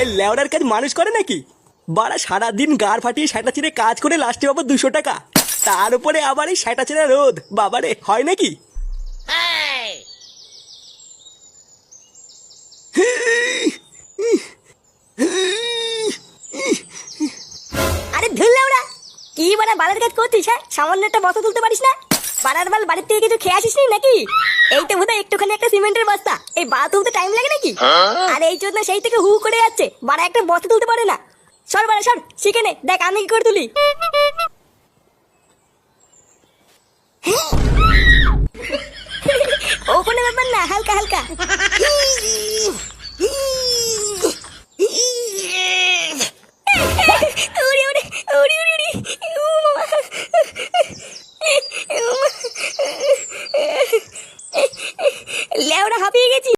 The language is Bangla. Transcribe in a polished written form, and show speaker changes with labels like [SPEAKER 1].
[SPEAKER 1] এই লেওড়ার কাজ মানুষ করে নাকি? বাড়া সারাদিন গাড় ফাটিয়ে সেটা চিরে কাজ করে লাস্টে পাবো 200 টাকা, তার উপরে আবার এই সেটা চিরে রোদ। বাবারে, হয় নাকি?
[SPEAKER 2] আরে ধুরলে ওরা কি মানে বালের কাজ করছিস? হ্যাঁ, সামান্য একটা বস্তা তুলতে পারিস না? পাড়ার বাল বাড়ির থেকে কিছু খেয়ে আসিস নি নাকি? এই তো বোধহয় একটুখানি একটা সিমেন্টের বস্তা, এই বাড়া তুলতে টাইম লাগে নাকি? আর এই জন্য সেই থেকে হু করে যাচ্ছে, বাড়া একটা বস্তা তুলতে পারে না। সর বাড়া সর, শিখে নে, দেখ আমি কি করে তুলি। ও কোনো ব্যাপার না, হালকা হালকা।